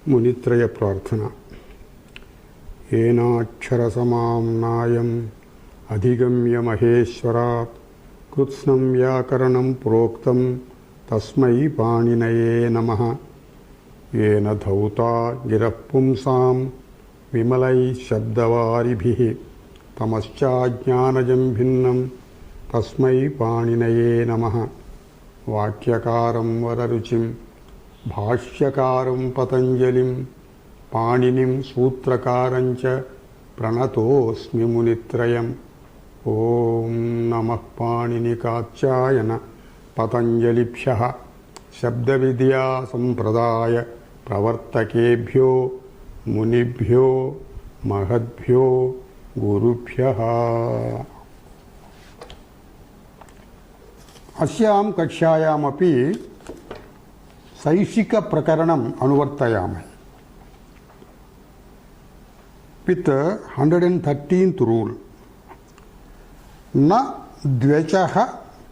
मुनित्रय प्रार्थना। येनाक्षरसमां नायम् अधिगम्य महेश्वरात् कृत्स्नं व्याकरणं प्रोक्तं तस्मै पाणिनये नमः। येन धौता गिरः पुंसां विमलैः शब्दवारिभिः तमश्चाज्ञानजं भिन्नं तस्मै पाणिनये नमः। वाक्यकारं वररुचिं भाष्यकारं पतञ्जलिं पाणिनिं सूत्रकारं च प्रणतोऽस्मि मुनित्रयम्। ॐ नमः पाणिनिकात्यायन पतञ्जलिभ्यः शब्दविद्या संप्रदाय प्रवर्तकेभ्यो मुनिभ्यो महद्भ्यो गुरुभ्यः। अस्यां कक्षायामपि शैक्षिक प्रकरणम् अनुवर्तयामः। With 113th rule, न द्व्यचः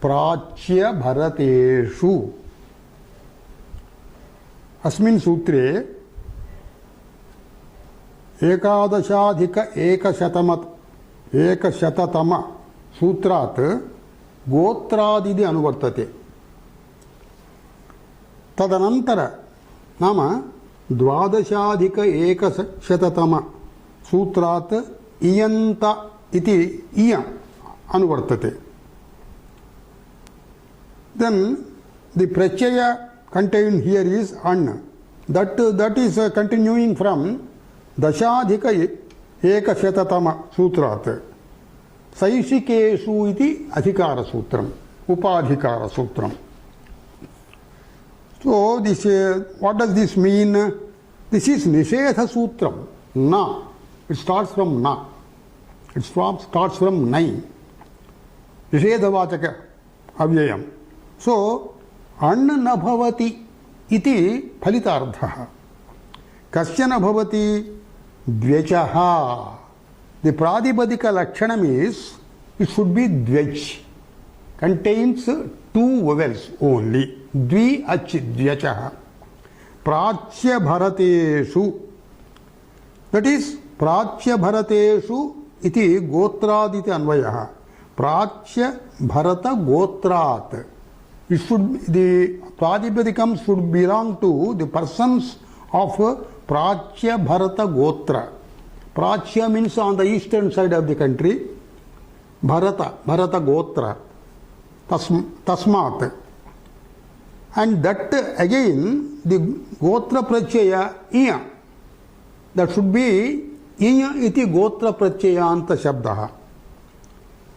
प्राच्य भरतेषु। अस्मिन् सूत्रे एकादशाधिक एकशततम सूत्रात् गोत्रादिति अनुवर्तते। तदनंतर नाम द्वादशाधिक एकशततम सूत्रात् इयन्त इति इय अनुवर्तते। Then the prachaya contained here is an. That is continuing from दशाधिक एकशततम सूत्रात् शैक्षिकेषु इति अधिकार सूत्रम उपाधिकार सूत्रम। So this what does this mean? This is निषेध सूत्रम। Na, it starts from na. It starts from nai. निषेधवाचक अव्ययम। So अन्न न भवति इति फलितार्थः। कश्चन भवति द्व्यचः। The प्रातिपदिक लक्षणम is it should be द्व्यच, contains two vowels only. द्वि अच् द्व्यचः। प्राच्य भरतेषु, that is प्राच्य भरतेषु इति गोत्रादिति अन्वयः। प्राच्य Bharat गोत्रात्, it should, the प्रातिपदिकम should belong to the persons of Prachya Bharata Gotra. Prachya means on the eastern side of the country. Bharata Gotra. Tasmat. And that again, the Gotra Prachaya Iya. That should be Iya iti Gotra Prachayanta Shabdaha.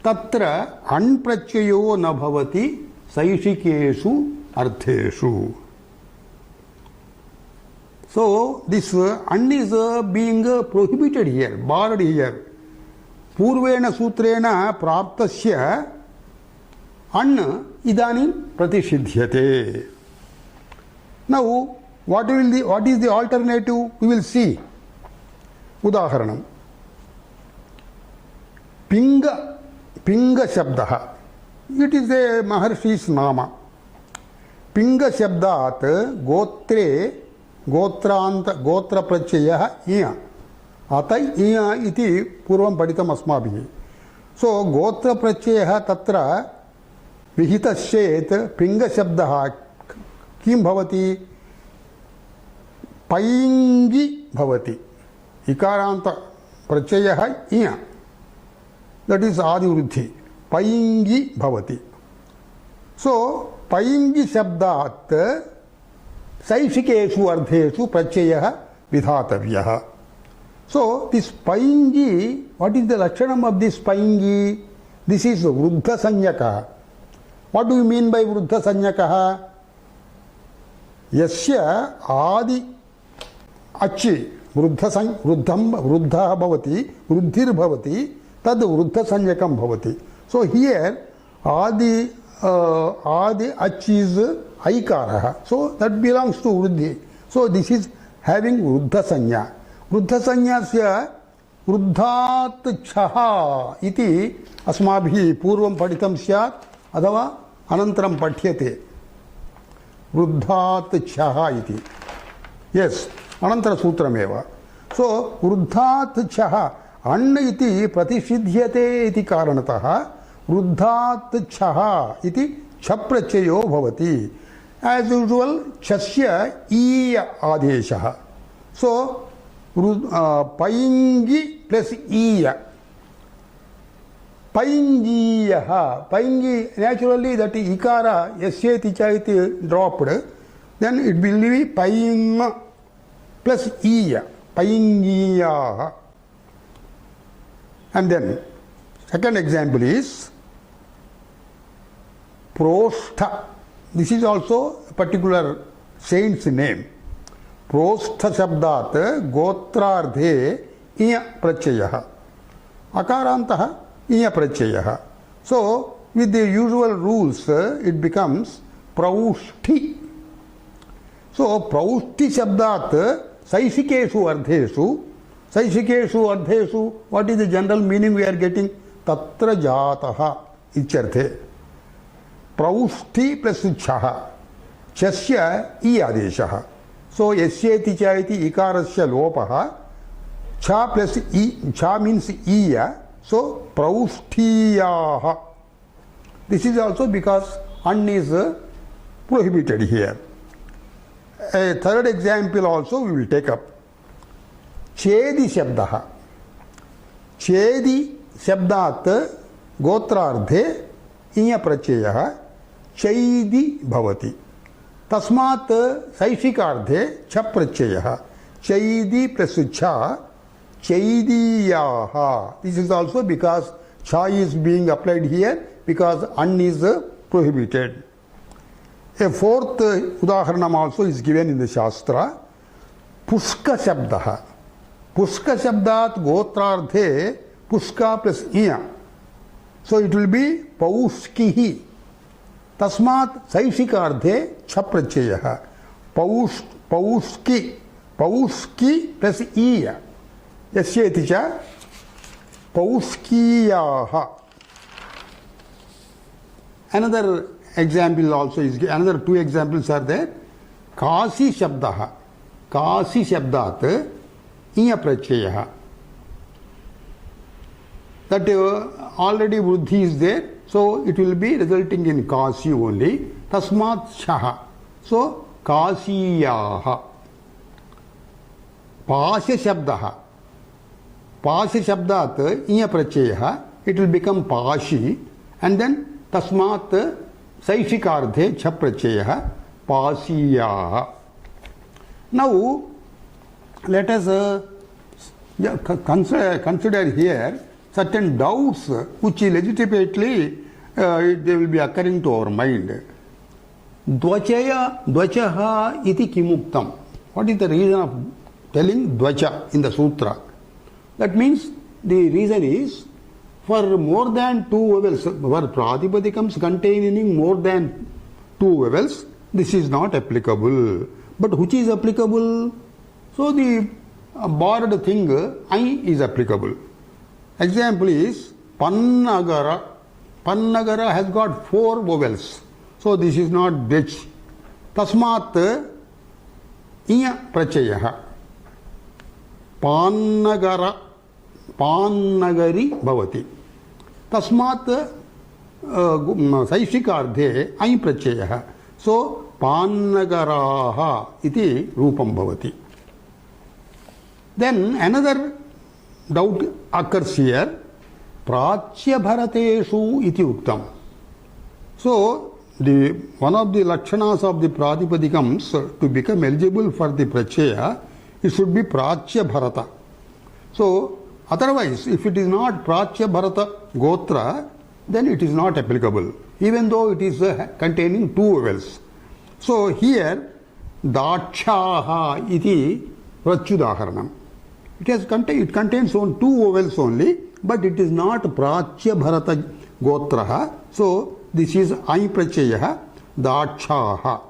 Tatra Anprachayo na bhavati Saishikeshu Artheshu. So this an is being prohibited here, barred here. Purvena sutrena praptasya an idanim pratishidhyate. Now what is the alternative? We will see. Udaharanam. Pinga shabdaha. It is a Maharshi's nama. Pinga shabdat gotre गोत्र प्रत्ययः इय अत इय इति पूर्वं पठितम् अस्माभिः। सो गोत्र प्रत्ययः तत्र विहितश्चेत् पिङ्गशब्दः किं भवति? पैङ्गि भवति। इकारान्त प्रत्ययः इय, दट् इस् आदिवृद्धि, पैङ्गि भवति। सो पैङ्गि शब्दात् शैक्षिकेषु अर्थेषु प्रत्ययः विधातव्यः। So this paingi, what is the lakshanam of this paingi? This is vruddha sanyaka. What do you mean by vruddha sanyaka? Yasya adi achi vruddha bhavati, vruddhir bhavati, tad vruddha sanyakam bhavati. So here adi ach is aikaraha. So that belongs to vruddhi. So this is having vruddha sanya. वृद्ध संज्ञास्य वृद्धात् छः इति अस्माभिः पूर्वं पठितं स्यात् अथवा अनन्तरं पठ्यते। वृद्धात् छः इति। Yes, अनन्तरसूत्रमेव. सो वृद्धात् छः अण् इति प्रतिषिध्यते इति कारणतः वृद्धात् छः इति छप्रत्ययो भवति. एस् यूजुवल् छस्य ईय आदेशः. सो पैङ्गि प्लस् ईय पैङ्गीयः. पैङ्गी naturally that ikara yasyeti cha iti dropped, then it will be paing plus iya paingiyaha. And then second example is Prostha. This is also a particular saint's name. Prostha shabdat gotrardhe iya prachayah akarantaha iya prachayah. So with the usual rules it becomes Praushti. So Praushti shabdat saishikeshu ardheshu, what is the general meaning we are getting? Tatra jataha icharthe. Praushti plus chaha. Chasya I adeshaha. So yasyeti cha iti ikarasya lopaha. Cha plus I, cha means iya. So Praushtiyaha. This is also because an is prohibited here. A third example also we will take up. Chedi shabdaha. Chedi shabdat gotrardhe iya prachayah chaidi bhavati. Tasmat saishikarthe cha prachayah chaidi plus cha chaidiyaha. This is also because cha is being applied here because an is prohibited. A fourth udaharanam also is given in the Shastra. Pushka shabdaha. Pushka shabdat gotrardhe pushka plus iya. So it will be paushkihi. Tasmat saishikardhe chaprachayah. Paushki plus iya. Yasyeti cha paushkiyaha. Another example also is, another two examples are there. Kasi shabdaha. Kasi shabdat iya prachayah. That already vruddhi is there, so it will be resulting in kasi only. Tasmat shaha. So kasiyaha. Pasya shabdaha. Pasya shabdat iya prachayah. It will become pashi, and then tasmat saishikardhe cha prachayah pasiyaha. Now let us consider here certain doubts which legitimately they will be occurring to our mind. Dvachaha iti kimuktam. What is the reason of telling dvacha in the sutra? That means the reason is for more than two vowels, for pratipadikams containing more than two vowels, this is not applicable. But which is applicable? So the borrowed thing I is applicable. Example is Pannagara. Pannagara has got four vowels. So this is not dech. Tasmat iya prachayah. Pannagara. Pannagari bhavati. Tasmat saishikardhe ai prachayah. So Pannagaraha iti rupam bhavati. Then another doubt occurs here. Prachya bharateshu iti uktam. So one of the lakshanas of the pratipadikams to become eligible for the prachaya, it should be prachya bharata. So otherwise, if it is not prachya bharata gotra, then it is not applicable, even though it is containing two vowels. So here dakshaha iti prachudaharanam. It contains only two vowels only, but it is not prachya bharata gotraha. So this is ai prachayah dakshaha.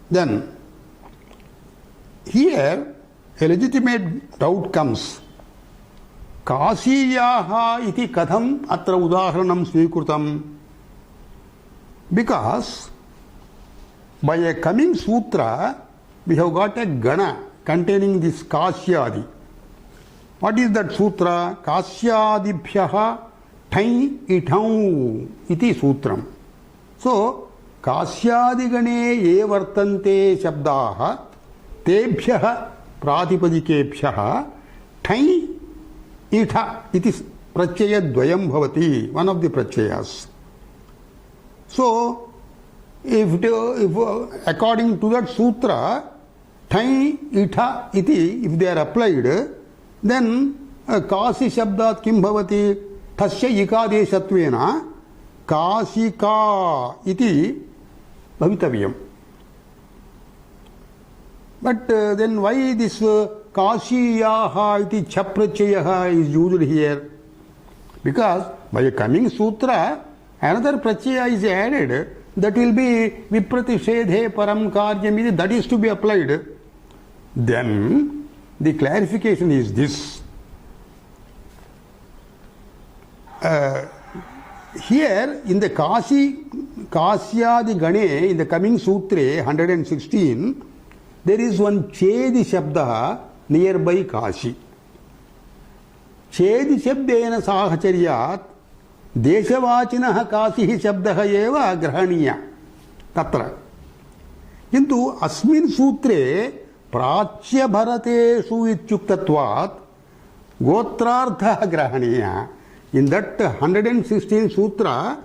Then here a legitimate doubt comes. Kasiyaha iti katham atra udaharanam swikrutam. Because by a coming sutra we have got a gana containing this Kasyadi. What is that sutra? Kasyadibhyaha thai itau iti sutram. So, Kasyadigane ye vartante shabdaha tebhyaha pratipadikebhyaha thai itha iti prachaya dvayam bhavati, one of the prachayas. So, if according to that sutra, thai itha iti, if they are applied, then kasi shabdat kim bhavati tasya ikadeshatvena kasika iti bhavitavyam. But then why this kashiyaha iti chaprachayaha is used here? Because by a coming sutra, another prachaya is added, that will be vipratishedhe param karyam, that is to be applied. Then the clarification is this. Here in the Kasyadi Gane, in the coming sutra 116, there is one Chedi Shabda nearby Kashi. Chedi Shabdena Sahacharyat Deshavachinah Kasihi Shabdaha eva Grahaniya Tatra. Kintu Asmin Sutre Prachya Bharateshu Ityuktatvat Gotrartha Grahaniya. In that 116 sutra,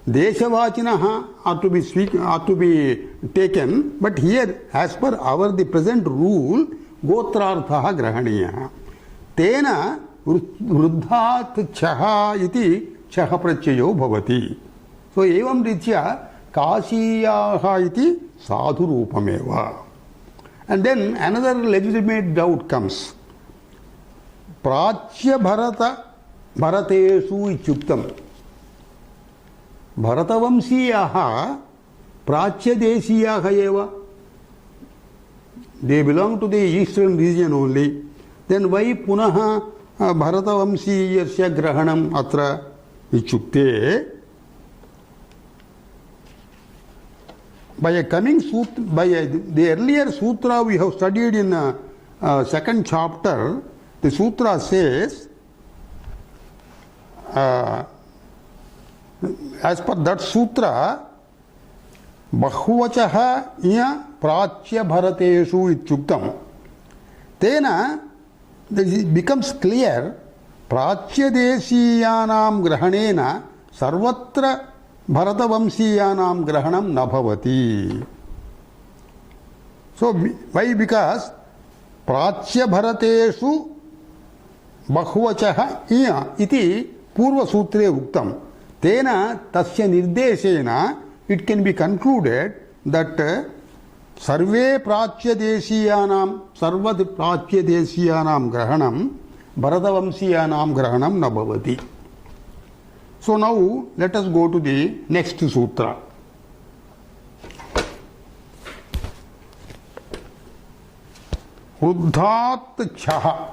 Deshavachinaha are to be taken, but here, as per the present rule, Gotrartha Grahaniya. Tena Vruddhat Chaha iti Chaha Prachayo Bhavati. So, evam ritya Kashiyaha iti Sadhu Rupameva. And then another legitimate doubt comes. Prachya Bharata Bharateshu ityuktam. Bharatavamsiyaha Prachya Desiyaha eva. They belong to the eastern region only. Then why punaha Bharatavamsiyasya grahanam atra ityukte? By a coming sutra, the earlier sutra we have studied in second chapter, the sutra says, as per that sutra, Bahvachaha iya Prachya Bharateshu ityuktam. Tena, it becomes clear, Prachya Desiyanam Grahanena Sarvatra Bharatavamsiyanam Grahanam Nabhavati. So, why? Because Prachya Bharateshu Bahvachaha iya iti Purva Sutre Uktam. Tena tasya nirdeshena it can be concluded that Sarve Prachya Desiyanam Sarvat Prachya Desiyanam Grahanam Bharatavamsiyanam Grahanam Nabhavati. So now let us go to the next sutra. Vruddhat Chaha.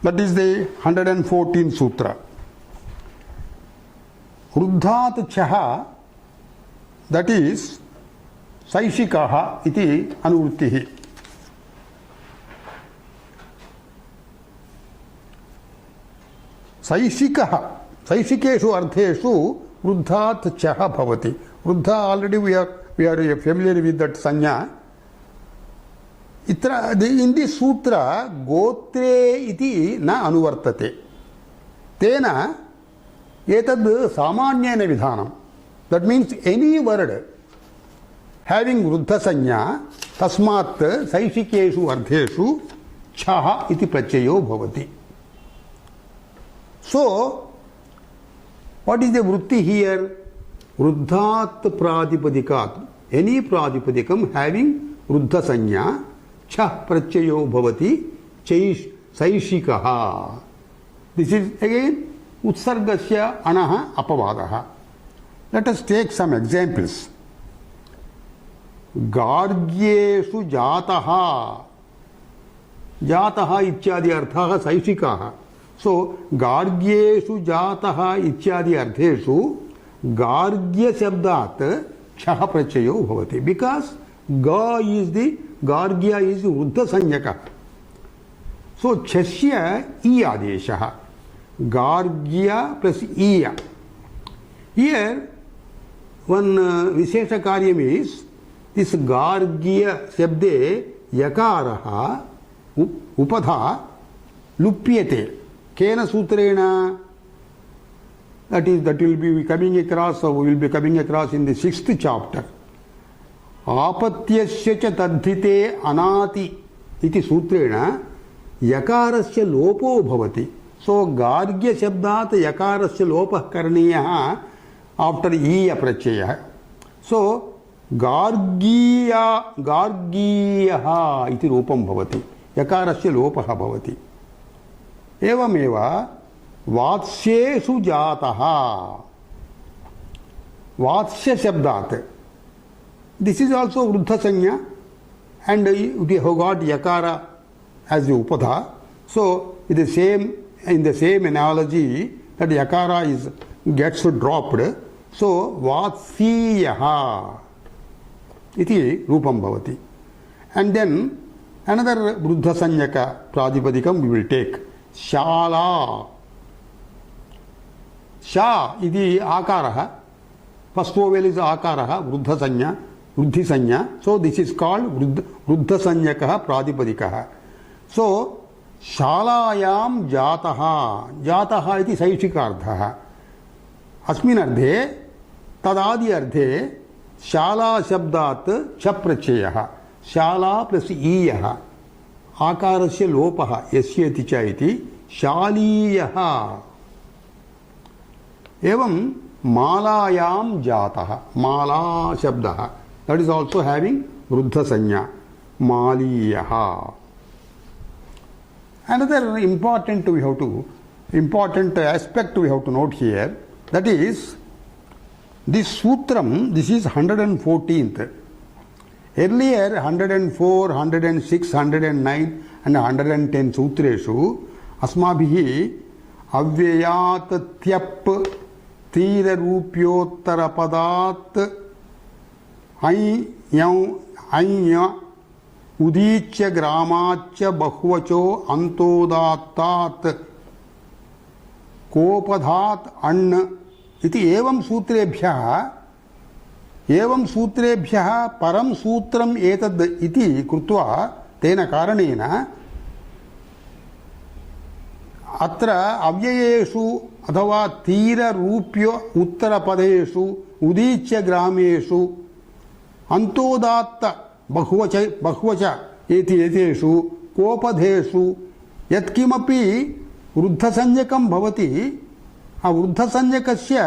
That is the 114th sutra. Vruddhat Chaha, that is Saishikaha iti anurtihi. Saishikaha, Saishikeshu artheshu Vruddhat Chaha bhavati. Vruddha, already we are familiar with that sanya. In this sutra, gotre iti na anuvartate. Tena etad samanyena vidhanam. That means any word having vruddha sanya, tasmat saishikeshu artheshu chaha iti prachayo bhavati. So, what is the vritti here? Vruddhat pradipadikat. Any pradipadikam having vruddha sanya, cha prachayo bhavati, saishikaha. This is again utsargasya anaha apavadaha. Let us take some examples. Gargyeshu jataha. Jataha ityadi arthaha saishikaha. So, Gargyeshu jataha ityadi artheshu Gargya शब्दात् छः प्रत्ययो भवति because ग is the Gargya is वृद्ध संज्ञकः सो छस्य ई आदेशः Gargya plus ईय here one विशेष कार्यम is this Gargya शब्दे यकारः उपधा लुप्यते केन सूत्रेण that will be coming across we will be coming across in the 6th chapter आपत्यस्य च तद्धिते अनाति इति सूत्रेण यकारस्य लोपो भवति सो गार्ग्य शब्दात् यकारस्य लोपः करणीयः आफ्टर ईय प्रत्ययः सो गार्गीयः इति रूपं भवति यकारस्य लोपः भवति एवमेव वात्स्येषु जातः वात्स्य शब्दात् दिस इज आल्सो वृद्ध संज्ञा and we have got yakara as the upadha so it is same in the same analogy that yakara is gets dropped so vatsiyah iti rupam bhavati and then another vruddha sanjaka pradipadikam we will take shala sha iti akarah first vowel is akarah vruddha sanya वृद्धि संज्ञा so this is called वृद्ध संज्ञकः प्रातिपदिकः सो शालायां जातः जातः इति शैक्षिकार्थः अस्मिन् अर्थे तदादि अर्थे शाला शब्दात् च प्रत्ययः शाला प्लस ईयः आकारस्य लोपः यस्य इति च इति शालीयः एवं मालायां जातः माला शब्दः that is also having vruddha sanya maliyaha another important aspect we have to note here that is this sutram this is 114th earlier 104 106 109 and 110 sutreshu asmabhihi avyayat tyap tira rupyottara padat ऐ उदीच्य ग्रामाच्च बहुवचो अंतोदात्तात् कोपधात् अण् इति एवं सूत्रेभ्यः परं सूत्रम् एतद् इति कृत्वा तेन कारणेन अत्र अव्ययेषु अथवा तीररूप्य उत्तरपदेषु उदीच्य ग्रामेषु अंतोदात्त बहुवच एतेषु कोपधेषु यत्किमपि वृद्धसंज्ञकं भवति वृद्धसंज्ञकस्य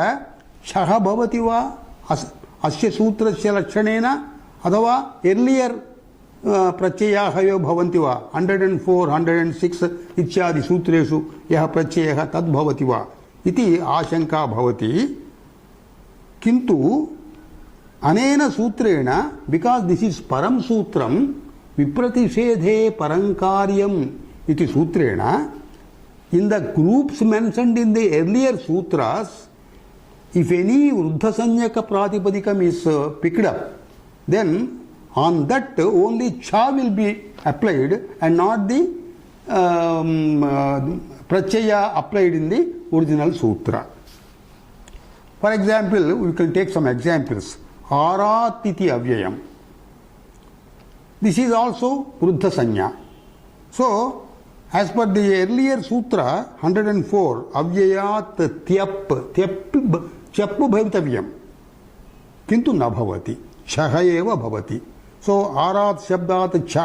छः भवति वा अस्य सूत्रस्य लक्षणेन अथवा एर्लियर् प्रत्ययाः एव भवन्ति वा 104 106 इत्यादि सूत्रेषु यः प्रत्ययः तद् भवति वा इति आशंका भवति किन्तु अनेन सूत्रेण बिकॉज दिस इज परम सूत्रम विप्रतिषेधे परं कार्यम इति सूत्रेण in the groups mentioned in the earlier sutras if any वृद्ध संज्ञक प्रातिपदिकम is picked up then on that only छ will be applied and not the प्रत्यय applied in the original sutra for example we can take some examples आरात् इति अव्ययम् this is also वृद्ध संज्ञा so as per the earlier sutra 104 अव्ययात् त्यप् चप् भवितव्यम् किन्तु न भवति छः एव भवति सो आरात् शब्दात् छ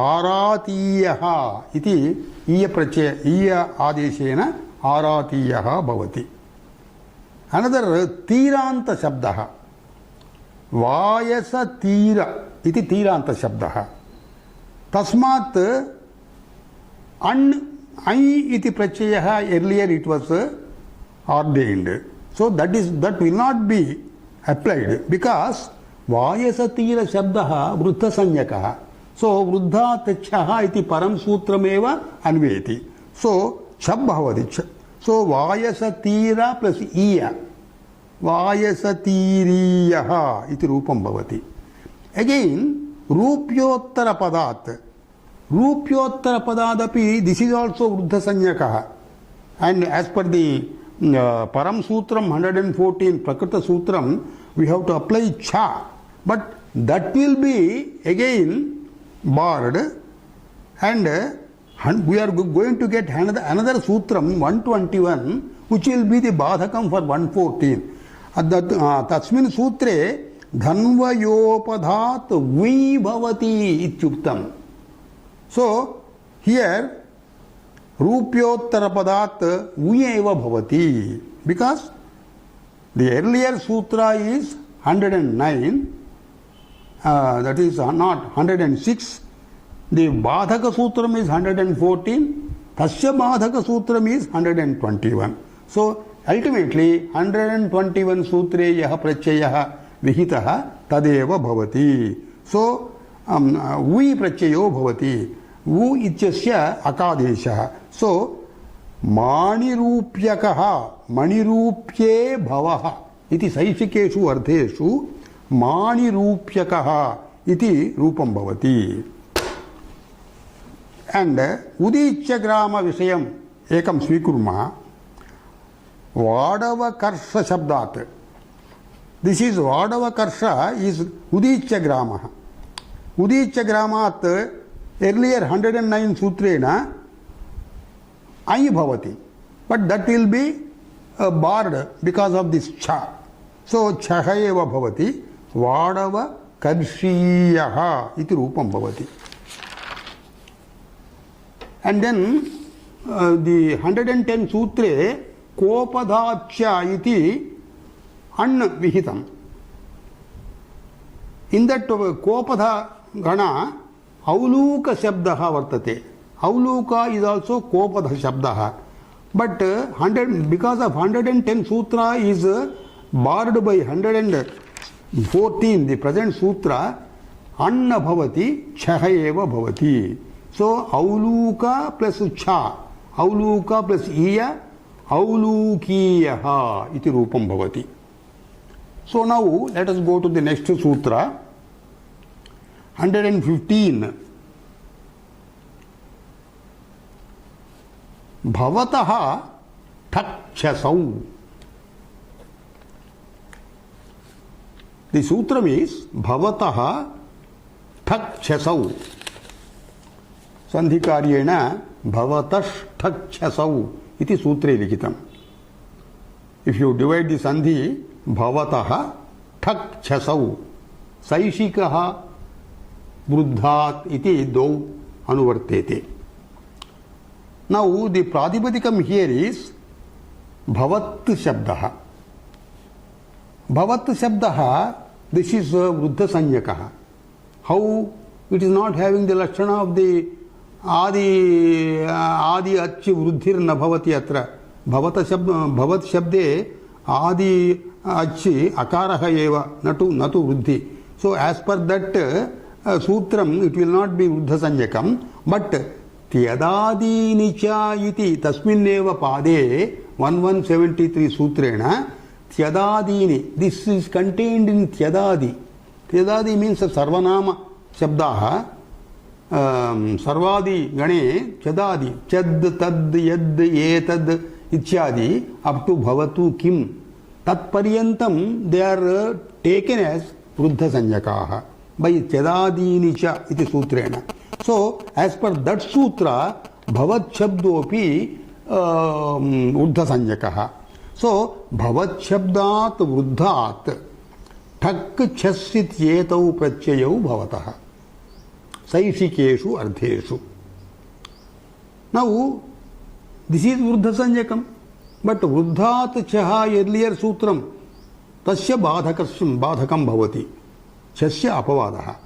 आरातीयः इति ईय प्रत्यय ईय आदेशेन आरातीयः भवति अनदर तीरान्त शब्दः वायस तीर इति तीरान्त शब्दः तस्मात् अण् ऐ इति प्रत्ययः earlier it was ordained so that will not be applied because वायस तीर शब्दः वृद्ध संज्ञकः so वृद्धात् छः इति परं सूत्रमेव अन्वेति so छब् भवति so वायस तीर प्लस ईय वायसतीरीयः इति रूपं भवति. अगेन रूप्योत्तरपदात् रूप्योत्तरपदादपि दिस इज आल्सो वृद्धसंज्ञकः. And as per the Param Sutram 114 Prakrita Sutram, we have to apply cha, but that will be again barred, and we are going to get another Sutram 121 which will be the Badhakam for 114. Tasmin Sutre Dhanvayopadhat Vi Bhavati Ityuktam. So here Rupyottarapadat Uyeva Bhavati, because the earlier sutra is 109, that is not 106. The Badhaka Sutram is 114, Tasya Badhaka Sutram is 121. So ultimately 121 Sutre Yaha Prachayaha Vihitaha Tadeva Bhavati. So Uyi Prachayo Bhavati. Vu ityasya akadesha. So manirupyakaha manirupye bhavaha iti saishikeshu ardheshu manirupyakaha iti rupam bhavati. And udichyagrama vishayam ekam svikurma vadavakarsha shabdat. This is vadavakarsha is udichyagrama. Udichyagramat earlier 109 Sutrena Ai Bhavati, but that will be barred because of this cha. So Chahayeva Bhavati Vadava Karshiyaha iti Rupam Bhavati. And then the 110 Sutre Kopadhacha iti Anvihitam. In that Kopadha Gana Auluka Shabdaha Vartate. Auluka is also Kopadha Shabdaha. But because of 110 Sutra is barred by 114, the present Sutra, Anna Bhavati, Chahayeva Bhavati. So Auluka plus Cha, Auluka plus Iya, Aulukiyaha iti Rupam Bhavati. So now let us go to the next Sutra. 115. Bhavataha Thakshasau. The sutra is Bhavataha Thakshasau. Sandhikaryena Bhavatash Thakshasau iti sutre likitam. If you divide the sandhi, Bhavataha Thakshasau Saishikaha Buddhat iti do anuvartete. Now the Pradipadikam here is Bhavat Shabdaha. Bhavat Shabdaha, this is Vruddha Sanyakaha. How it is not having the Lakshana of the Adi Achi Vruddhir na Bhavati Atra. Bhavat Shabde Adi Achi Akaraha Eva Natu Vruddhi. So as per that Sutram, it will not be Vruddha Sanyakam, but Tyadadi Nicha iti Tasminneva Pade 1173 Sutrena Tyadadini. This is contained in Tyadadi. Tyadadi means Sarvanama Shabdaha. Sarvadi Gane Tyadadi. Chad, Tad, Yad, Etad, Ichyadi up to Bhavatu Kim. Tat Paryantam they are taken as Vruddha Sanyakaha by Tyadadinicha iti Sutrena. So, as per that sutra, Bhavat Shabdopi Vruddha Sanyakaha. So, Bhavat Shabdat Vruddhat Thak Chasit Yetau Prachayau Bhavataha Saishikeshu Ardheshu. Now, this is Vruddha Sanyakam, but Vruddhat Chaha earlier sutram Tasya Badhakam Bhavati Chasya Apavadaha.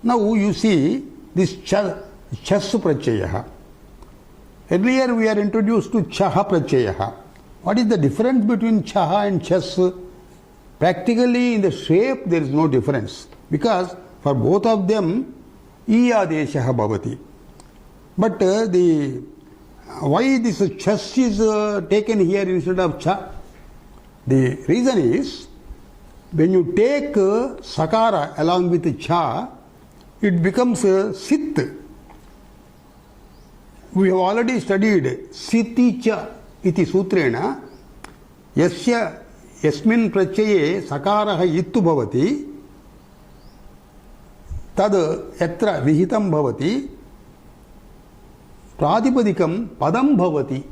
Now you see this Chas Prachayaha. Earlier we are introduced to Chaha Prachayaha. What is the difference between Chaha and Chas? Practically in the shape there is no difference, because for both of them Iyadeshaha Bhavati. But why this Chas is taken here instead of Cha? The reason is, when you take sakara along with cha, it becomes sit. We have already studied siti cha iti sutrena yasya yasmin prachaye sakaraha ittu bhavati tad yatra vihitam bhavati pratipadikam padam bhavati.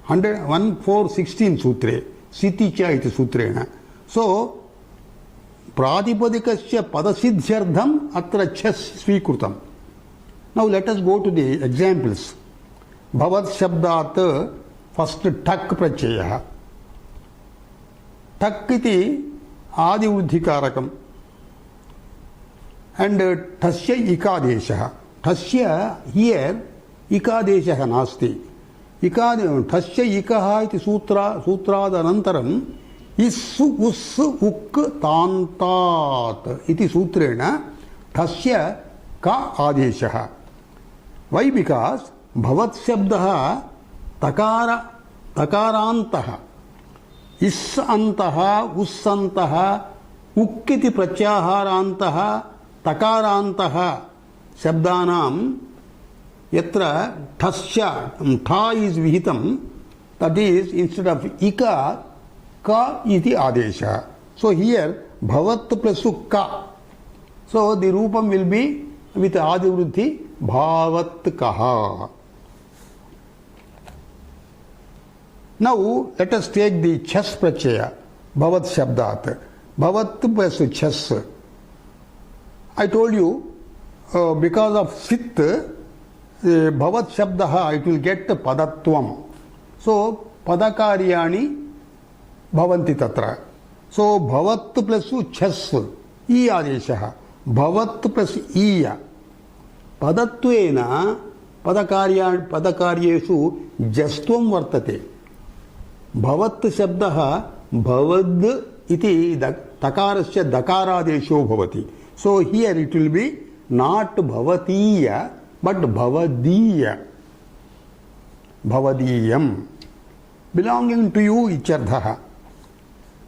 1:4:16 sutre siti cha iti sutrena. So pratipadikasya padasiddhyartham atra chas svikrutam. Now let us go to the examples. Bhavat shabdat first tak prachaya. Tak iti adi vruddhikarakam. And tasya ikadesha. Tasya here ikadesha nasti. Tasya ikaha iti sutrada anantaram issu ussu uk tantat iti sutrena tasya ka adesha. Why? Because bhavat shabdaha takarantaha isantaha ussantaha ukkiti pracyaharantaha takarantaha shabdanam yatra tasya tha is vihitam, that is instead of ika ka iti adesha. So here bhavat plus ka. So the rupam will be with adi vruddhi bhavat kaha. Now let us take the chas prachaya bhavat shabdat. Bhavat plus chas. I told you because of sit bhavat shabdaha it will get padatvam. So padakaryani bhavanti tatra. So bhavat plus chas I adesha. Bhavat plus iya. Padatvena padakaryeshu jastvam vartate. Bhavat shabdaha bhavad iti takarasya dakaradesho bhavati. So here it will be not bhavatiya but bhavadiya. Bhavadiyam. Belonging to you ichyardha.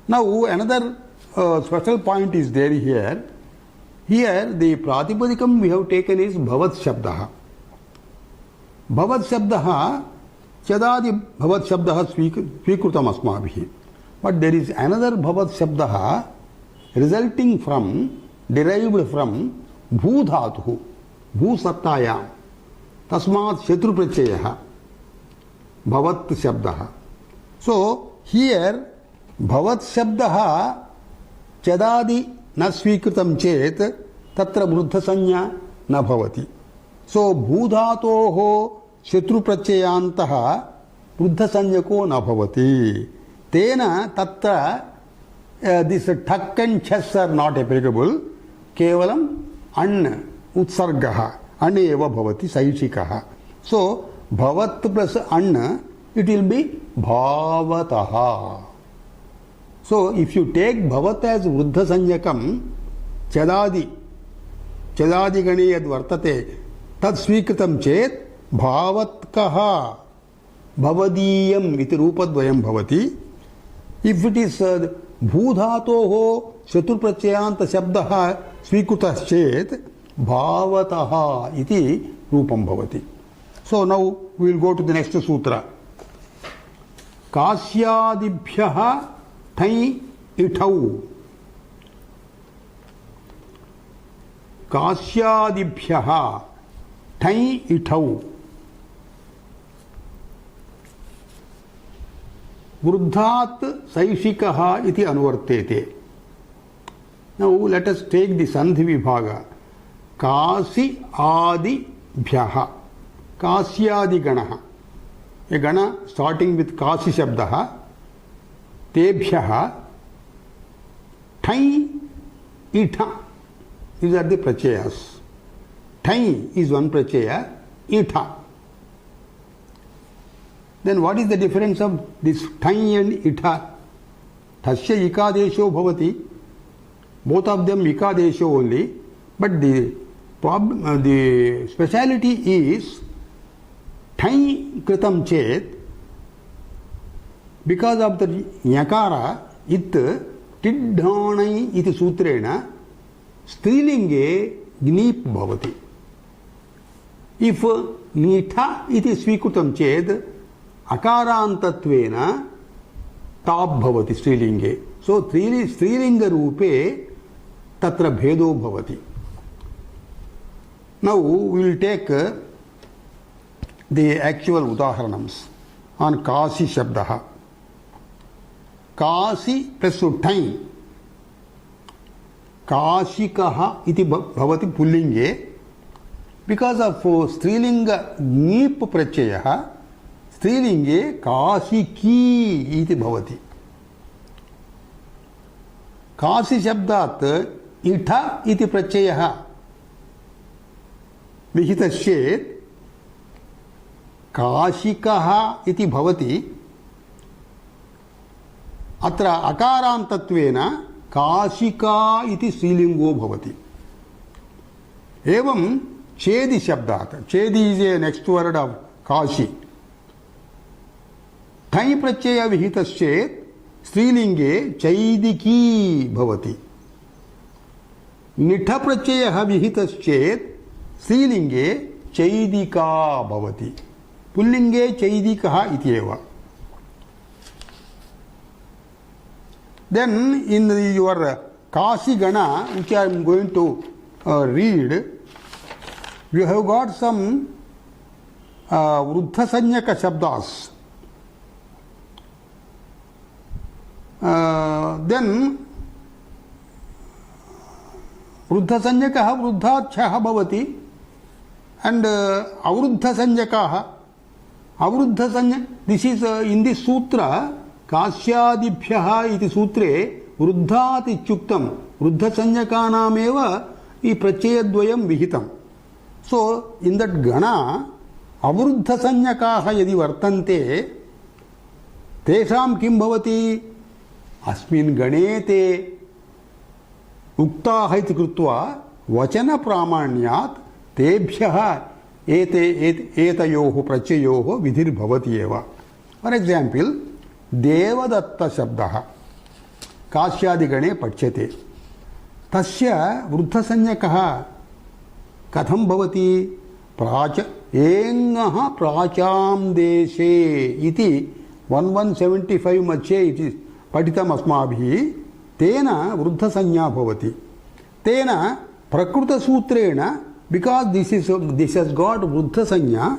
Now another special point is there here. Here the pratipadikam we have taken is bhavat shabdaha. Bhavat shabdaha chadadi bhavat shabdaha svikrutam asmabhihi. But there is another bhavat shabdaha resulting from, derived from bhudhatuhu, bhusattayam. Tasmat shatru prachayaha bhavat shabdaha. So here bhavat shabdaha chadadi na svikrutam chet tatra vruddha sanya na bhavati. So bhudhatoho shatru prachayantaha vruddha sanyako na bhavati. Tena tatra this thak and chas are not applicable. Kevalam an utsargaha an eva bhavati saishikaha. So bhavat plus an it will be bhavataha. So if you take bhavat as vruddha sanyakam chadadi gane yad vartate tad svikritam chet bhavatkaha bhavadiyam iti rupadvayam bhavati. If it is bhudhatoho chaturprachayanta shabdaha svikrutas chet bhavataha iti rupam bhavati. So now we will go to the next sutra. Kasyadibhyaha thai ithau. Kasyadibhyaha thai ithau. Vruddhat saishikaha iti anuvartete. Now let us take the sandhi vibhaga. Kasi adi bhyaha. Kasyadi ganaha. A gana starting with kasi shabdaha. Tebhyaha. Thai itha. These are the prachayas. Thai is one prachaya. Itha. Then what is the difference of this thai and itha? Tasya ikadesho bhavati. Both of them ikadesho only. But the problem, the speciality is thai kritam chet because of the ञकार इत् टिड्ढाणै इति सूत्रेण स्त्रीलिङ्गे gnīप् भवति. If नीठ इति स्वीकृतं चेत् अकारान्तत्वेन टाप् भवति स्त्रीलिङ्गे. सो स्त्रीलिङ्गरूपे तत्र भेदो भवति. Now we will take the actual udaharanams on Kasi Shabdaha. Kasi plus Utai. Kashikaha iti bhavati pullinge. Because of Strilinga Nip Prachayaha, Strilinge Kashiki iti bhavati. Kasi Shabdat Itha iti Prachayaha विहितश्चेत् काशिकः इति भवति. अत्र अकारान्तत्वेन काशिका इति स्त्रीलिङ्गो भवति. एवं चेदि शब्दात्, Chedi is a next word of Kashi. ठञ् प्रत्यय विहितश्चेत् स्त्रीलिङ्गे चैदिकी भवति. निठ प्रत्ययः विहितश्चेत् स्त्रीलिङ्गे चैदिका भवति. पुल्लिङ्गे चैदिकः इत्येव. Then in your Kasi Gana, which I am going to read, you have got some Vruddha Sanyaka Shabdas. Then Vruddha Sanyakaha Vruddhachyaha bhavati. And avruddha sanjakaha, avruddha sanya, this is in this sutra, kasyadibhyaha iti sutre, vruddhat ityuktam, vruddha sanjakanameva I prachayadvayam vihitam. So, in that gana, avruddha sanyakaha yadi vartante, tesam kim bhavati, asmin ganete, uktaha iti krutva, vachana pramanyat, तेभ्यः एतयोः प्रत्ययोः विधिर्भवति एव. For example Devdutt शब्दः काश्यादिगणे पठ्यते. तस्य वृद्धसंज्ञकः कथं भवति? प्राच एङः प्राचां देशे इति 1175 मध्ये इति पठितम् अस्माभिः. तेन वृद्धसंज्ञा भवति. तेन प्रकृतसूत्रेण because this has got vruddha sanya,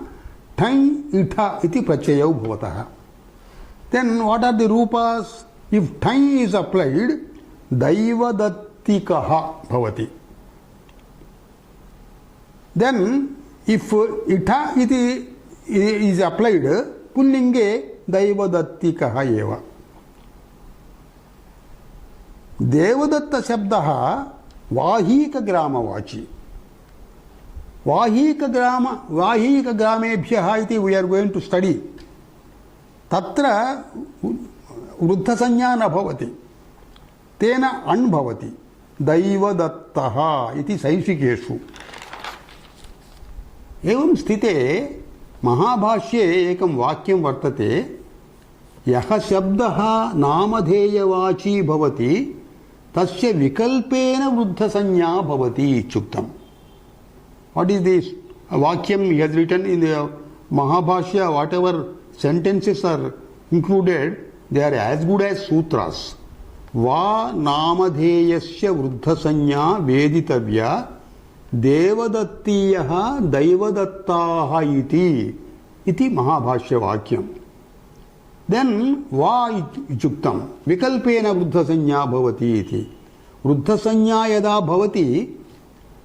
thai itha iti prachayau bhavataha. Then what are the rupas? If thai is applied, daivadatikaha bhavati. Then if itha iti is applied, pullinge daivadatikaha eva. Devadatta shabdaha vahika gramavachi. वाहीक ग्रामेभ्यः इति we are going to study. तत्र वृद्धसंज्ञा न भवति. तेन अण् भवति. दैवदत्तः इति शैक्षिकेषु. एवं स्थिते महाभाष्ये एकं वाक्यं वर्तते. यः शब्दः नामधेयवाची भवति तस्य विकल्पेन वृद्धसंज्ञा भवति इत्युक्तम्. What is this vakyam he has written in the Mahabhashya? Whatever sentences are included, they are as good as sutras. Va namadheyasya vruddhasanya veditavya devadattiyah daivadattaha iti Mahabhashya vakyam. Then va ichuktam vikalpena vruddhasanya bhavati iti. Vruddhasanya yada bhavati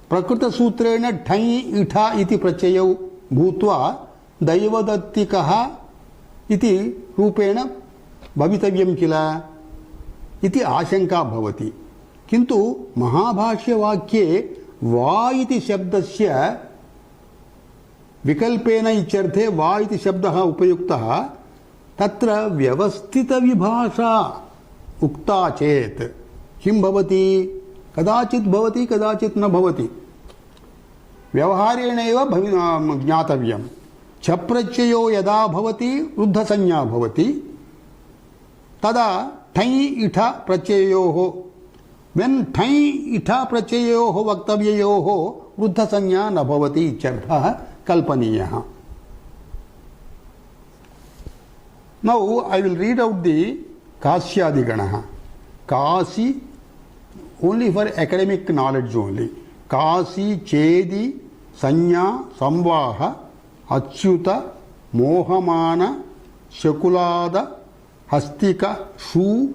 प्रकृत सूत्रेण ठञ् इठा इति प्रत्ययौ भूत्वा दैवदत्तिकः इति रूपेण भवितव्यं किल इति आशंका भवति. किन्तु महाभाष्यवाक्ये वा इति शब्दस्य विकल्पेन इत्यर्थे वा इति शब्दः उपयुक्तः. तत्र व्यवस्थितविभाषा उक्ता चेत् किं भवति? कदाचित् भवति, कदाचित् न भवति. व्यवहारेण एव ज्ञातव्यं. छप्रत्ययो यदा भवति वृद्धसंज्ञा भवति. तदा ठञ् इठ प्रत्ययोः वेन् ठञ् इठ प्रत्ययोः वक्तव्ययोः वृद्धसंज्ञा न भवति इत्यर्थः कल्पनीयः. Now I will read out the Kasyadiganaha. Kasi only for academic knowledge only. Kasi Chedi Sanya Samvaha Achyuta Mohamana Shakulada Hastika Shu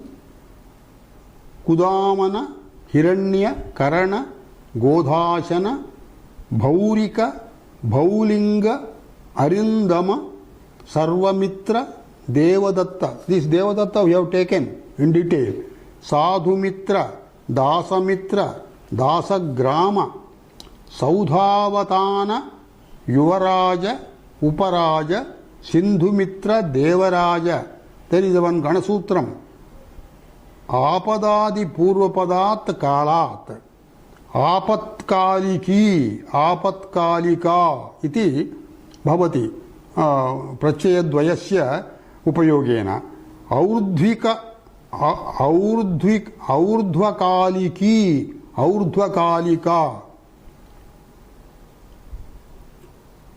Kudamana Hiranya Karana Godhashana Bhaurika Bhaulinga Arindama Sarvamitra Devadatta. This Devadatta we have taken in detail. Sadhumitra, Dasamitra, Dasagrama, Saudhavatana, Yuvaraja, Uparaja, Sindhumitra, Devaraja. There is one Ganasutram. Apadadi Purvapadat Kalat. Apatkaliki, Apatkalika iti bhavati. Prachayadvayasya उपयोगेन और्ध्वकालिकी और्ध्वकालिका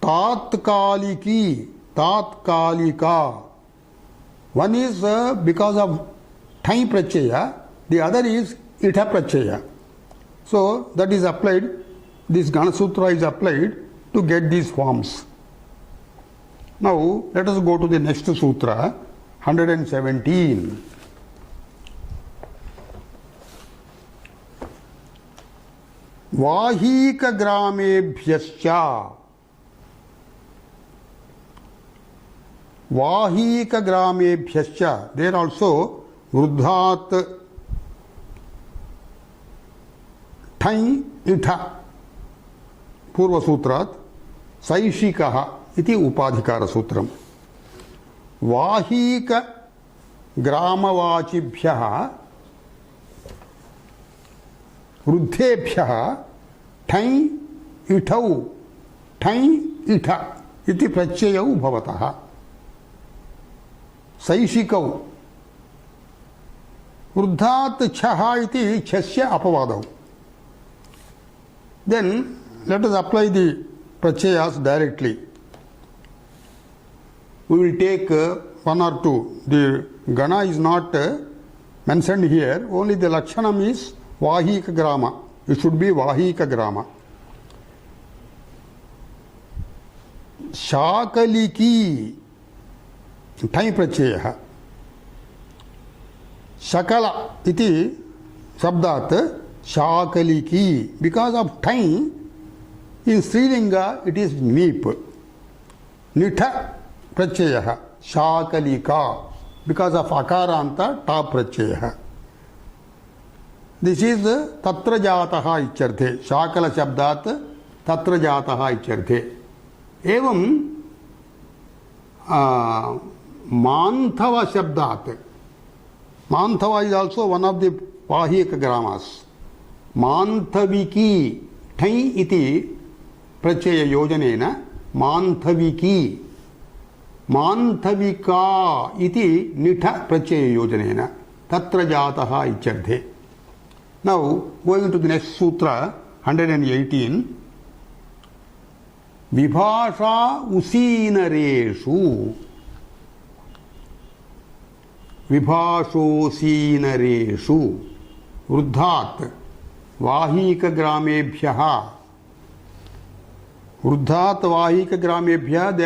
तात्कालिकी तात्कालिका. One is because of ठञ् Pratyaya, the other is itha Pratyaya. So that is applied, this Ganasutra is applied to get these forms. Now let us go to the next sutra, 117. Vahika gramebhyascha. Vahika gramebhyascha. There also Vruddhat ठञ् इठ पूर्व सूत्रात् सैषिकः इति उपाधिकार सूत्रम. वाहीक ग्रामवाचिभ्यः वृद्धेभ्यः ठञ् इठौ ठञ् इठ इति प्रत्ययौ भवतः. सैषिकौ वृद्धात् छः इति छस्य अपवादौ. Then let us apply the prachayas directly. We will take one or two. The gana is not mentioned here. Only the lakshanam is vahika grama. It should be vahika grama. Shakaliki ठञ् प्रत्ययः. Shakala iti sabdat shakaliki. Because of ठञ् in Srilinga it is nip. Nitha प्रत्ययः शाकलिका. Because of akaranta ta प्रत्ययः. This is tatra jataha इत्यर्थे. शाकल शब्दात् तत्र जातः इत्यर्थे. एवं मान्थव शब्दात्. Manthava is also one of the Vahika gramas. Manthaviki ठञ् इति प्रत्यय योजनेन मान्थविकी. मान्थविका इति निठ प्रत्यय योजनेन तत्र जातः इत्यर्थे. Now going to the next sutra 118. विभाषा उसीनरेषु. विभाषोसीनरेषु वृद्धात् वाहीक ग्रामेभ्यः. वृद्धात् वाहीक ग्रामेभ्यः they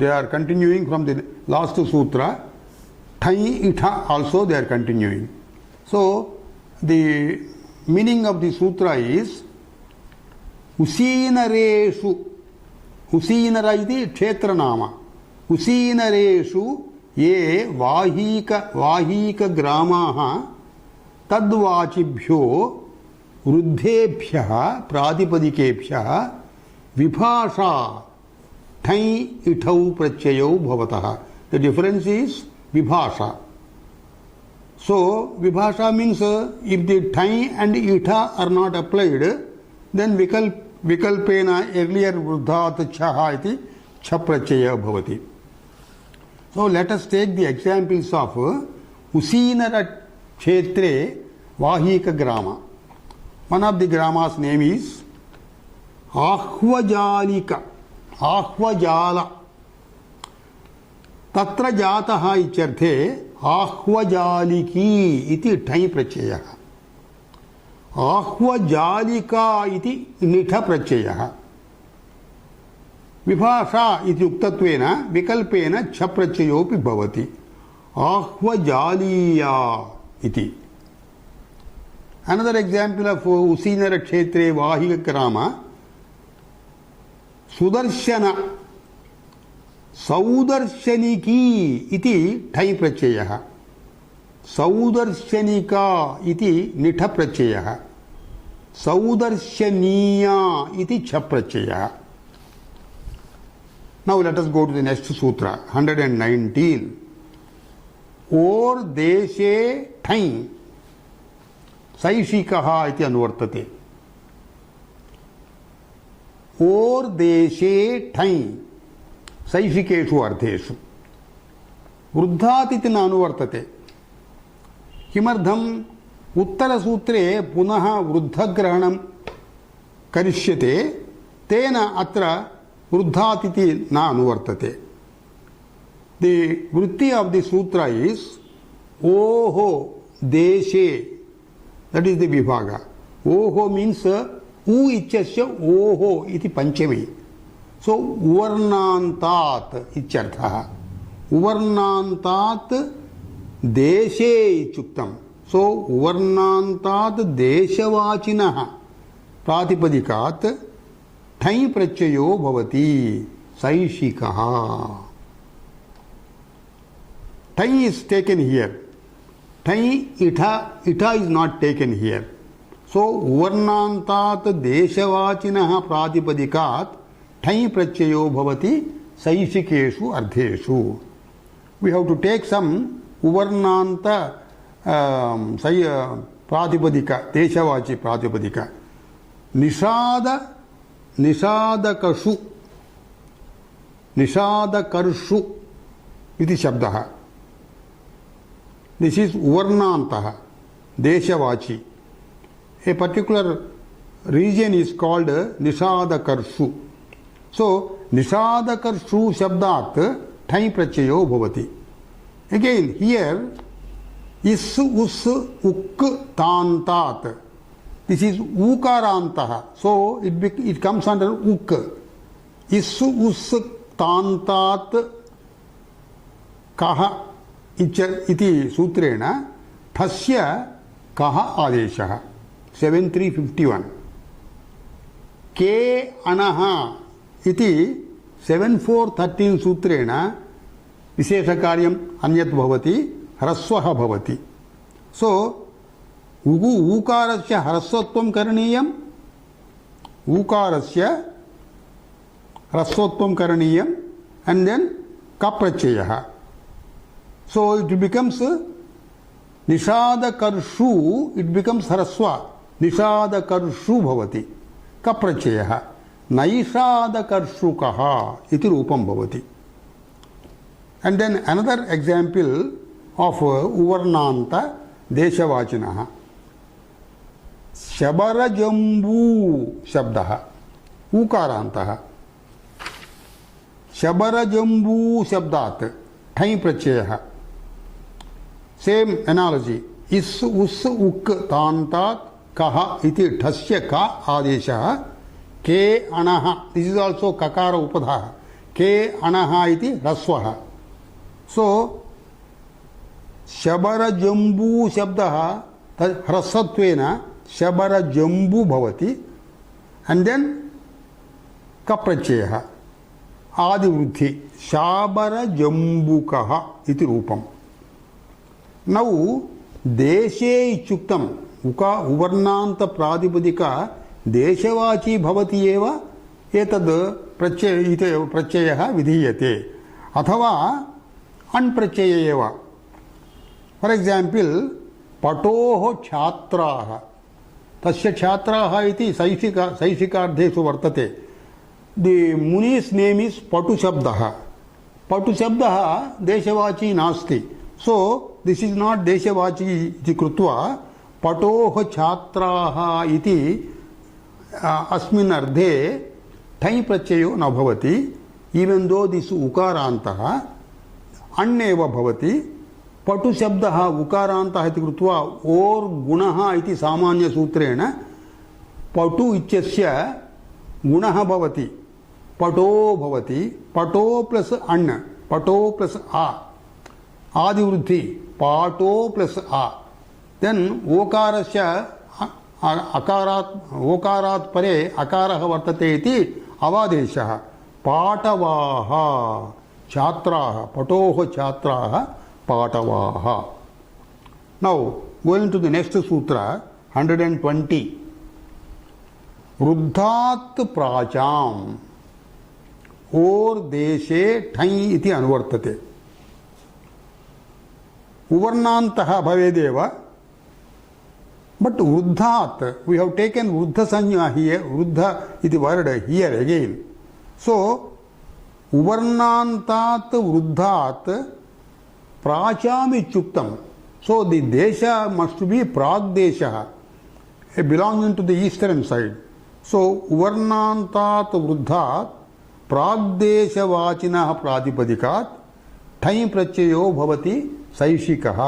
are continuing from the last sutra. ठञ् इठ also they are continuing. So the meaning of the sutra is उसीनरेषु. Ushinara इति क्षेत्र नाम. उसीनरेषु ये वाहीक ग्रामाः तद्वाचिभ्यो वृद्धेभ्यः प्रातिपदिकेभ्यः विभाषा ठञ् इठौ प्रत्ययौ भवतः. The difference is vibhasha. So vibhasha means if the ठञ् and itha are not applied, then vikalpena earlier vruddhat chha iti cha pratyaya bhavati. So let us take the examples of Usinara Kshetre Vahika Grama. One of the grama's name is Ahvajalika. Ahvajala. Tatra jataha icharthe Ahvajaliki iti thai prachayaha. Ahvajalika iti nitha prachayaha. Vibhasha iti uktattvena vikalpena cha prachayopi bhavati. Ahvajaliya iti. Another example of Usinara Kshetre Vahika Grama, Sudarshana. Saudarshaniki iti thai prachayaha. Saudarshanika iti nitha prachayaha. Saudarshaniya iti cha prachayaha. Now let us go to the next sutra, 119. Or deshe thai saishikaha iti anvartate. Or deshe thai सैषिकेषु अर्थेषु वृद्धातिथि न अनुवर्तते किमर्थम् उत्तरसूत्रे पुनः वृद्धग्रहणं करिष्यते तेन अत्र वृद्धातिथि न अनुवर्तते the वृत्ति of the सूत्र इज ओहो देशे दैट इज द विभाग ओहो मीन्स उ इत्यस्य ओहो इति पंचमी सो उवर्णान्तात् इत्यर्थः उवर्णान्तात् देशे इत्युक्तम् सो उवर्णान्तात् देशवाचिनः प्रातिपदिकात् ठञ् प्रत्ययो भवति सैषिकः ठञ् इज टेकन हियर ठञ् इठा is not taken here so उवर्णान्तात् देशवाचिनः प्रातिपदिकात् ठञ् प्रत्ययो भवति सैषिकेषु अर्थेषु we have to take some uvarnanta प्रातिपदिका देशवाची प्रातिपदिका निषादकर्षु इति शब्दः दिस इज उवर्णान्तः देशवाची a particular region is called निषादकर्षु सो निषादकर्षु शब्दात् ठञ् प्रत्ययो भवति अगेन हियर इस् उस् उक् तान्तात् दिस इज ऊकारान्तः सो इट कम्स अंडर उक् इस् उस् तान्तात् कः इति सूत्रेण ठस्य कः आदेशः 7351 के अनः इति 7413 सूत्रेण विशेषकार्यम् अन्यत् भवति ह्रस्वः भवति सो ऊकारस्य ह्रस्वत्वं करणीयम् ऊकारस्य ह्रस्वत्वं करणीयम् एंड देन कप्रत्ययः सो इट बिकम्स निषादकर्षु इट बिकम्स ह्रस्व निषादकर्षु भवति कप्रत्ययः नैषादकर्षुकः इति रूपं भवति and then another example of उवर्णान्त देशवाचिनः शबरजम्बू शब्दः ऊकारान्तः शबरजम्बू शब्दात् ठञ् प्रत्ययः सेम एनालॉजी इस् उस् उक् तान्तात् कः इति ठस्य क आदेशः के अणः दिस इज आल्सो ककार उपधाः के अणः इति ह्रस्वः सो शबरजम्बू शब्दः तद् ह्रस्वत्वेन शबरजम्बू भवति एंड देन कप्रत्ययः आदिवृद्धि शाबरजम्बुकः इति रूपम् नौ देशे इत्युक्तम् उवर्णान्त प्रातिपदिका देशवाची भवति एव एतद् प्रत्ययः विधीयते अथवा अण् प्रत्यय एव फॉर एग्जांपल पटोः छात्राः तस्य छात्राः इति सैषिकार्थेषु वर्तते द मुनिस् नेम इज पटु शब्दः पटु शब्दः देशवाची नास्ति. सो दिस् इस् नाट् देशवाची इति कृत्वा पटोः छात्राः इति अस्मिन् अर्धे ठञ् प्रत्ययो न भवति. इवन् दो दिस् उकारान्तः अण् एव भवति. पटु शब्दः उकारान्तः इति कृत्वा ओर् गुणः इति सामान्यसूत्रेण पटु इत्यस्य गुणः भवति. पटो भवति. पटो प्लस् अण्, पटो प्लस् आ, आदिवृद्धि पाटो प्लस् आ. देन् ओकारस्य ओकारात् परे अकारः वर्तते इति अवादेशः. पाटवाः छात्राः, पटोः छात्राः पाटवाः. Now going to the next sutra 120. वृद्धात् प्राचाम् ओर् देशे ठञ् इति अनुवर्तते. उवर्णान्तः भवेदेव, बट वृद्धात् वी हैव टेकन वृद्ध संज्ञा हियर, वृद्ध इति वर्ड हियर अगेन. सो उवर्णान्तात् वृद्धात् प्राचाम् इत्युक्तम्. सो द देश मस्ट बी प्राग्देशः, belonging to the eastern side. So उवर्णान्तात् वृद्धात् प्राग्देशवाचिनः प्रातिपदिकात् ठञ् प्रत्ययो भवति सैशिकः.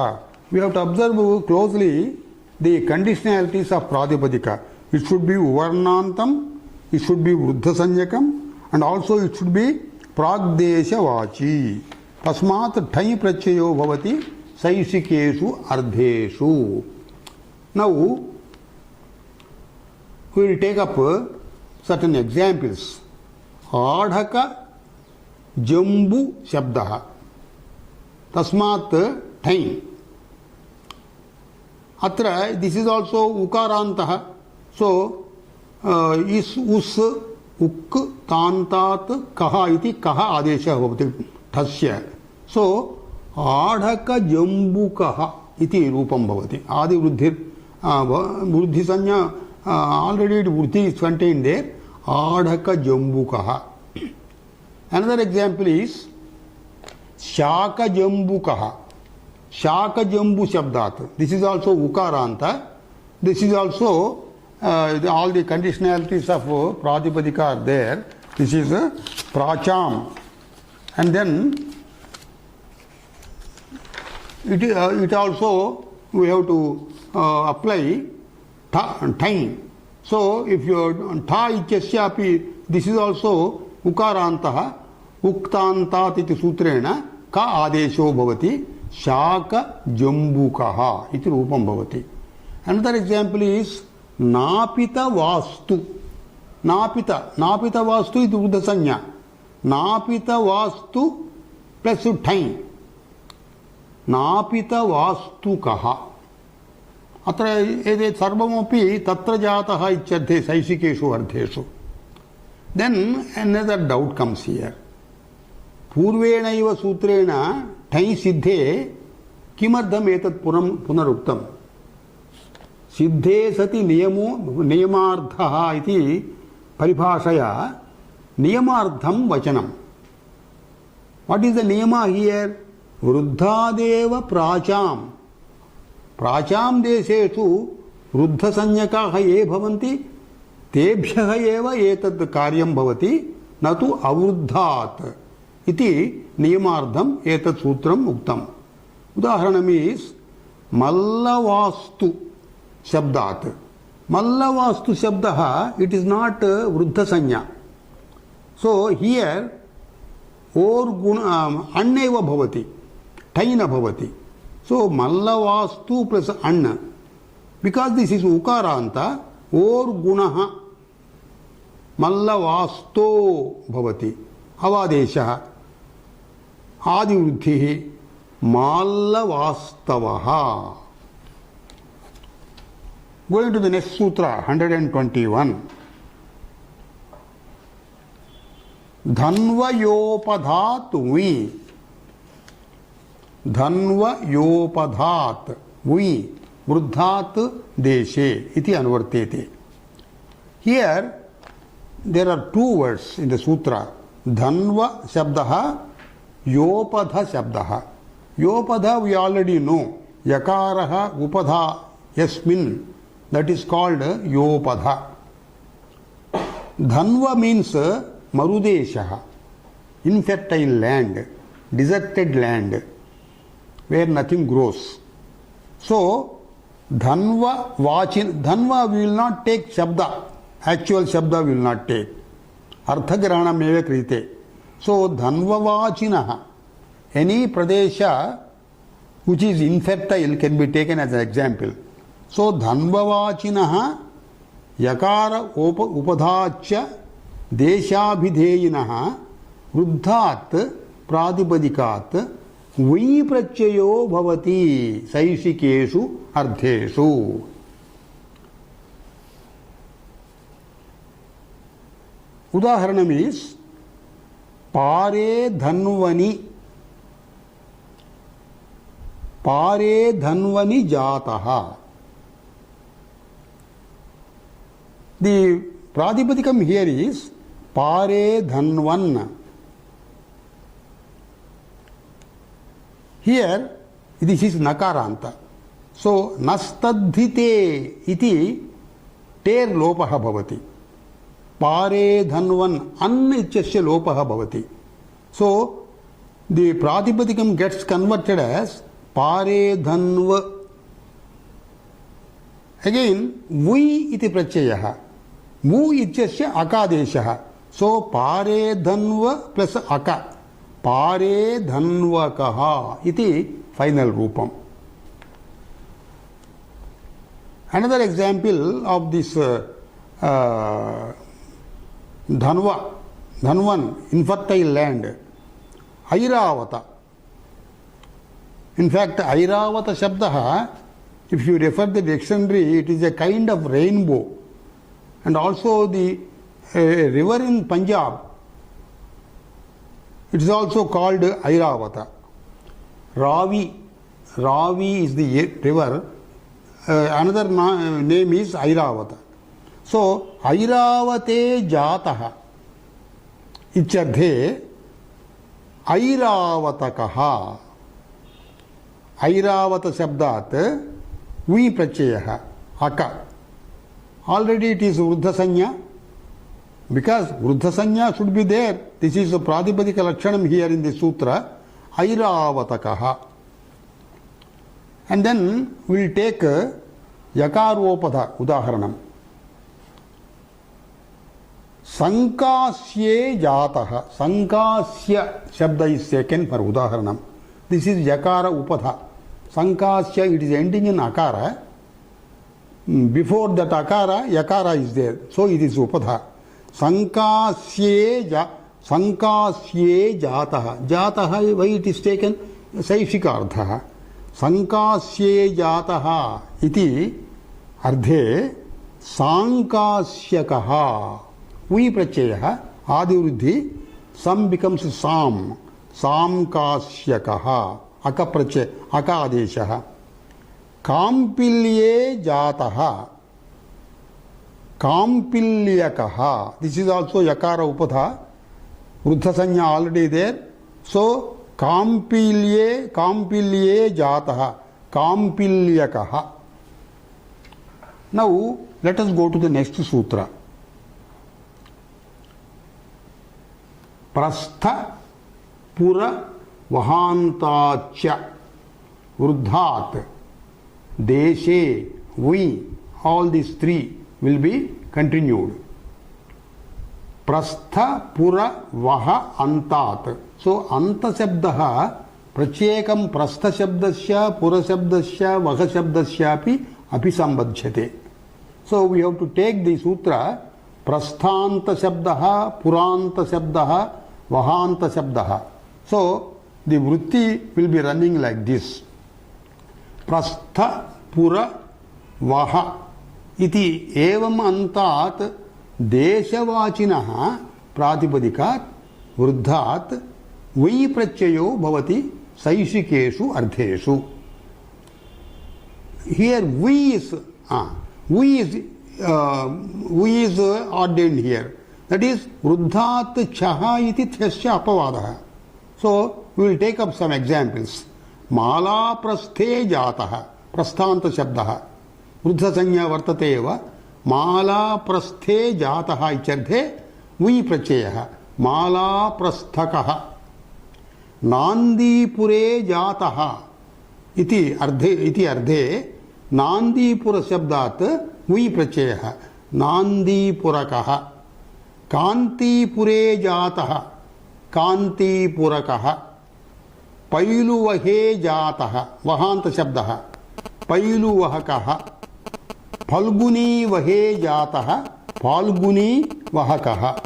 We have to observe closely the conditionalities of pratipadika. It should be uvarnantam, it should be vruddha sanyakam, and also it should be pragdeshavachi. Tasmat ठञ् प्रत्ययो भवति सैशिकेषु अर्धेषु. Now we will take up certain examples. आढ़क जम्बु शब्दः तस्मात् ठञ्. अत्र this is also उकारान्तः. So इस् उस् उक् तान्तात् कः इति कः आदेशः भवति ठस्य. सो आढ़क जम्बुकः इति रूपं भवति. आदिवृद्धि वृद्धिसंज्ञा already वृद्धि is contained there. आढ़क जम्बुकः. Another example is शाक जम्बुकः. शाक जम्बु शब्दात्. This is also ukaranta. This is also all the conditionalities of pratipadika are there. This is pracham, and then it also we have to apply ठञ्. So if you tha ityasyapi, this is also ukarantah. उक्तान्तात् इति सूत्रेण का आदेशो भवति शाक जम्बुकः इति रूपं भवति. Another example is नापित वास्तु. नापित वास्तु इति वृद्ध संज्ञा. नापित वास्तु प्लस ठञ्. नापित वास्तुकः. अत्र एतत् सर्वमपि तत्र जातः इत्यर्थे सैशिकेषु अर्थेषु. Then another doubt comes here. पूर्वेणैव सूत्रेण ठञ् सिद्धे किमर्थम् एतत् पुनरुक्तम्? सिद्धे सति नियमार्थः इति परिभाषया नियमार्थं वचनम्. व्हाट इज द नियमा हियर? वृद्धादेव प्राचाम्. प्राचाम् देशेषु वृद्धसंज्ञकाः ये भवन्ति तेभ्यः एव एतद् कार्यं भवति, न तु अवृद्धात् इति नियमार्थम् एतत् सूत्रम् उक्तम्. उदाहरणम् इस् मल्लवास्तु शब्दात्. मल्लवास्तु शब्दः इट इज नॉट वृद्ध संज्ञा. सो हियर ओर् गुण अण् एव भवति, ठञ् न भवति. सो मल्लवास्तु प्लस अण्, बिकास् दिस् इस् उकारान्त. ओर् गुणः मल्लवास्तो भवति. अवादेशः आदिवृद्धिः माल्लवास्तवः. Going to the next sutra 121. धन्वयोपधात् वि. धन्वयोपधात् वि वृद्धात् देशे इति अनुवर्तेते. Here there are two words in the sutra. धन्व शब्दः योपध शब्दः. Yopadha we already know. Yakaraha upadha yasmin. That is called yopadha. Dhanva means marudeshaha. Infertile land. Deserted land. Where nothing grows. So, dhanva vachin. Dhanva we will not take shabda. Actual shabda we will not take. Arthagrahana meva krite. So, dhanva vachinaha. Any pradesha which is infertile can be taken as an example. So, dhanvavachinaha yakara upadhacha deshabhideyinaha vruddhat pradipadikat vai prachayo bhavati saishikeshu ardheshu. Udaharanam is pare dhanvani. Pare dhanvani jataha. The pradipadikam here is pare dhanvan. Here this is nakaranta. So nastadhite iti ter lopaha bhavati. Pare dhanvan an ityasya lopaha bhavati. So the pradipadikam gets converted as pare dhanva. Again, vui iti prachayaha. Mu ityasya akadeshaha. So, pare dhanva plus aka. Pare dhanvakaha iti final rupam. Another example of this dhanvan, infertile land. Airavata. In fact, Airavata Shabdaha, if you refer the dictionary, it is a kind of rainbow. And also the river in Punjab, it is also called Airavata. Ravi is the river. Another name is Airavata. So, Airavate Jataha Ichadhe Airavataha. Airavata Shabdat Vi Prachayaha Aka. Already it is Vruddha Sanya. Because Vruddha Sanya should be there. This is a Pradipadika Lakshanam here in the Sutra. Airavatakaha. And then we will take Yakaropada Udaharanam. Sankasye Jataha. Sankasya Shabda is taken for Udaharanam. This is Yakara Upadha. Sankasya, it is ending in Akara. Before that Akara, Yakara is there. So it is Upadha. Sankasye Jataha. Jataha, why it is taken? Saishikartha. Sankasye Jataha iti ardhe Sankasyakaha. Vi prachayaha Adivrudhi. Sam becomes Sam. Samkasyakaha. Aka adeshaha. Kampilye jataha. Kampilyakaha. This is also Yakara Upadha. Vruddha Sanya already there. So, Kampilye jataha. Kampilyakaha. Now, let us go to the next sutra. Prastha Pura Vahantacha Vruddhat Deshe Vi. All these three will be continued. Prastha Pura Vaha Antat. So Anta Shabdaha Prachekam Prastha Shabdasya Pura Shabdasya Vaha Shabdasyapi Apisambadhyate. So we have to take the sutra Prasthanta Shabdaha Puranta Shabdaha Vahanta Shabdaha. So the vritti will be running like this. Prastha Pura Vaha iti evam antat deshavachinaha pratipadika vruddhat vai prachayo bhavati saishikeshu ardheshu. Here vi is ordained here. That is vruddhat chaha iti thasya apavadaha. So we will take up some examples. Malaprasthe jatah, prasthanta shabdah. Vruddha sanya vartate eva. Malaprasthe jatah ityarthe vi prachayah. Malaprasthakah. Nandipure jatah iti ardhe Nandipura shabdat vi prachayah. Nandipurakah. Kantipure jatah Kantipurakah. Pailuvahe jatah Vahanta shabdah Pailuvahakah. Phalguni vahe jatah Phalguni vahakah.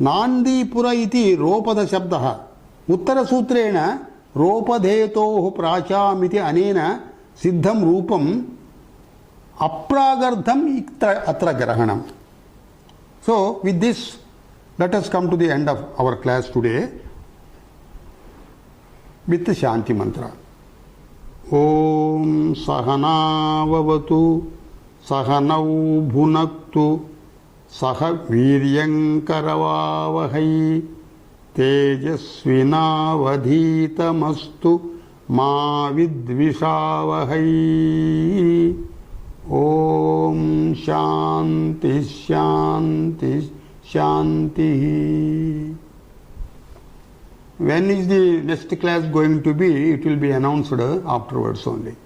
Nandipura iti ropada shabdah Uttara sutrena ropadhetoh prachamiti anena siddham rupam apragardham atra grahanam. So with this, let us come to the end of our class today with the Shanti mantra. Om Sahana Vavatu Sahanau Bhunaktu Saha Viryankaravavahai Tejasvinavadhitamastu Ma Vidvishavahai. Om Shanti Shanti Shanti. When is the next class going to be? It will be announced afterwards only.